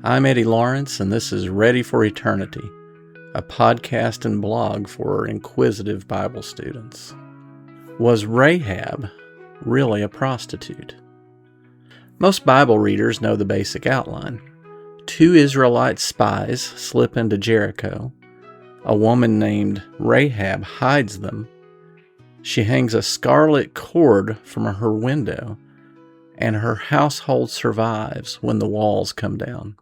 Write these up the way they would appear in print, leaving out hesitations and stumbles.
I'm Eddie Lawrence, and this is Ready for Eternity, a podcast and blog for inquisitive Bible students. Was Rahab really a prostitute? Most Bible readers know the basic outline. 2 Israelite spies slip into Jericho. A woman named Rahab hides them. She hangs a scarlet cord from her window, and her household survives when the walls come down.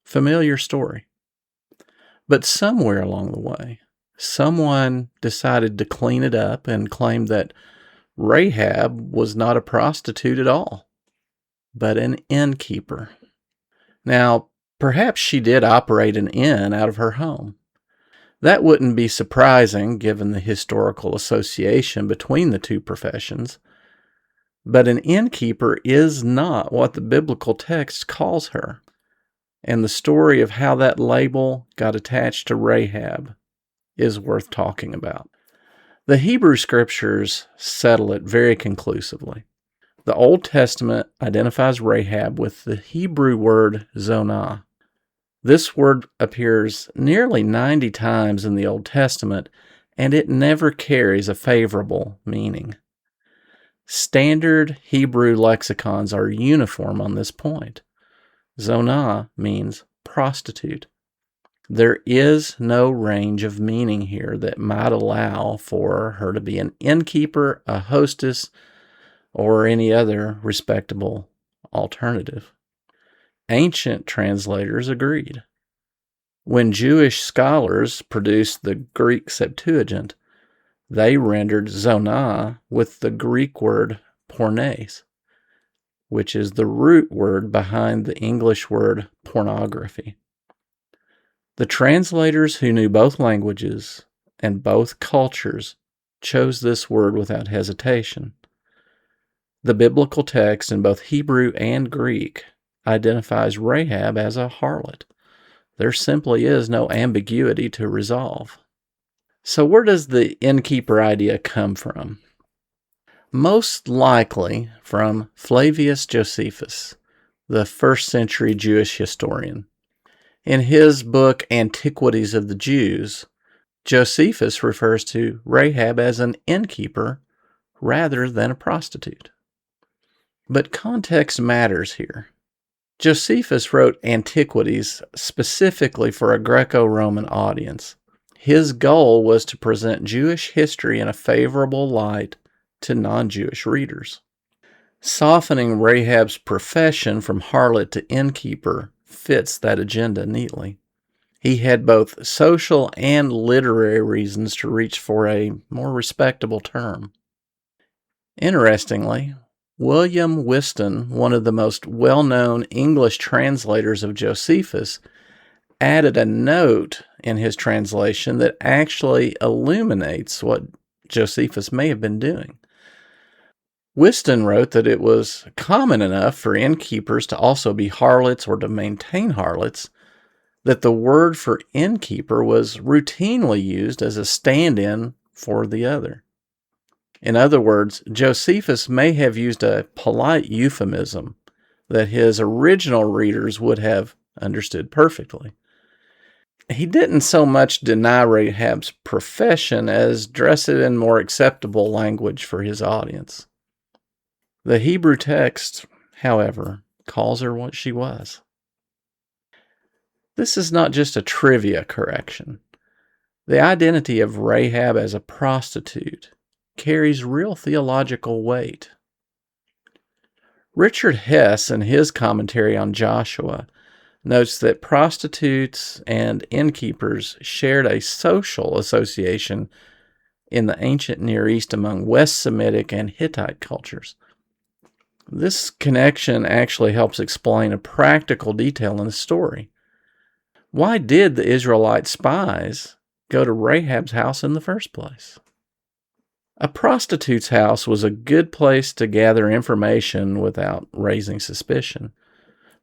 Familiar story. But somewhere along the way, someone decided to clean it up and claimed that Rahab was not a prostitute at all, but an innkeeper. Now, perhaps she did operate an inn out of her home. That wouldn't be surprising given the historical association between the two professions, but an innkeeper is not what the biblical text calls her. And the story of how that label got attached to Rahab is worth talking about. The Hebrew scriptures settle it very conclusively. The Old Testament identifies Rahab with the Hebrew word zonah. This word appears nearly 90 times in the Old Testament, and it never carries a favorable meaning. Standard Hebrew lexicons are uniform on this point. Zonah means prostitute. There is no range of meaning here that might allow for her to be an innkeeper, a hostess, or any other respectable alternative. Ancient translators agreed. When Jewish scholars produced the Greek Septuagint, they rendered zonah with the Greek word pornes, which is the root word behind the English word pornography. The translators who knew both languages and both cultures chose this word without hesitation. The biblical text in both Hebrew and Greek identifies Rahab as a harlot. There simply is no ambiguity to resolve. So where does the innkeeper idea come from? Most likely from Flavius Josephus, the first-century Jewish historian. In his book Antiquities of the Jews, Josephus refers to Rahab as an innkeeper rather than a prostitute. But context matters here. Josephus wrote Antiquities specifically for a Greco-Roman audience. His goal was to present Jewish history in a favorable light to non-Jewish readers. Softening Rahab's profession from harlot to innkeeper fits that agenda neatly. He had both social and literary reasons to reach for a more respectable term. Interestingly, William Whiston, one of the most well-known English translators of Josephus, added a note in his translation that actually illuminates what Josephus may have been doing. Whiston wrote that it was common enough for innkeepers to also be harlots or to maintain harlots, that the word for innkeeper was routinely used as a stand-in for the other. In other words, Josephus may have used a polite euphemism that his original readers would have understood perfectly. He didn't so much deny Rahab's profession as dress it in more acceptable language for his audience. The Hebrew text, however, calls her what she was. This is not just a trivia correction. The identity of Rahab as a prostitute carries real theological weight. Richard Hess, in his commentary on Joshua, notes that prostitutes and innkeepers shared a social association in the ancient Near East among West Semitic and Hittite cultures. This connection actually helps explain a practical detail in the story. Why did the Israelite spies go to Rahab's house in the first place? A prostitute's house was a good place to gather information without raising suspicion.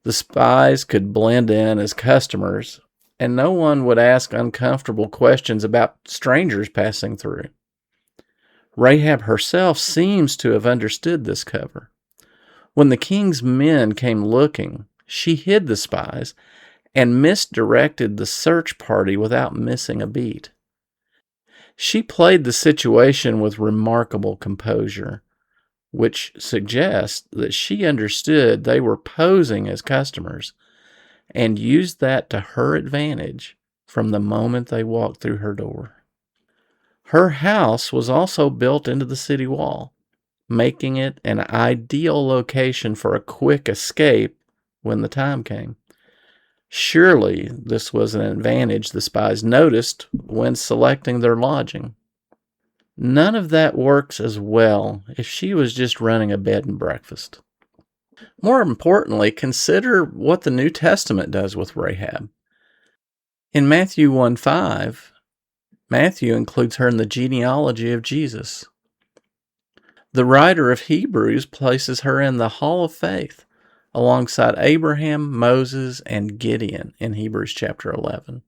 The spies could blend in as customers, and no one would ask uncomfortable questions about strangers passing through. Rahab herself seems to have understood this cover. When the king's men came looking, She hid the spies and misdirected the search party without missing a beat. She played the situation with remarkable composure, which suggests that she understood they were posing as customers and used that to her advantage from the moment they walked through her door. Her house was also built into the city wall, making it an ideal location for a quick escape when the time came. Surely this was an advantage the spies noticed when selecting their lodging. None of that works as well if she was just running a bed and breakfast. More importantly, consider what the New Testament does with Rahab. In Matthew 1:5, Matthew includes her in the genealogy of Jesus. The writer of Hebrews places her in the Hall of Faith alongside Abraham, Moses, and Gideon in Hebrews chapter 11.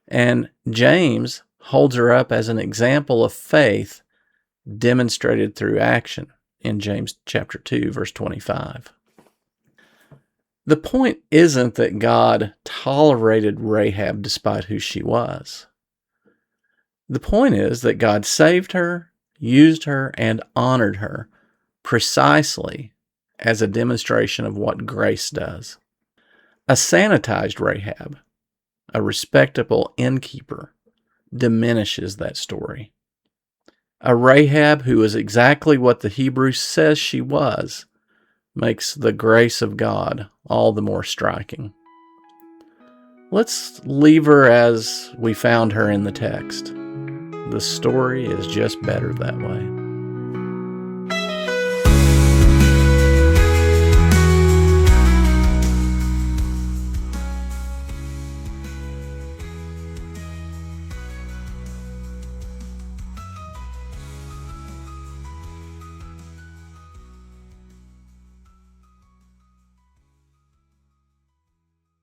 And James holds her up as an example of faith demonstrated through action in James chapter 2, verse 25. The point isn't that God tolerated Rahab despite who she was. The point is that God saved her, used her, and honored her precisely as a demonstration of what grace does. A sanitized Rahab, a respectable innkeeper, diminishes that story. A Rahab who is exactly what the Hebrew says she was makes the grace of God all the more striking. Let's leave her as we found her in the text. The story is just better that way.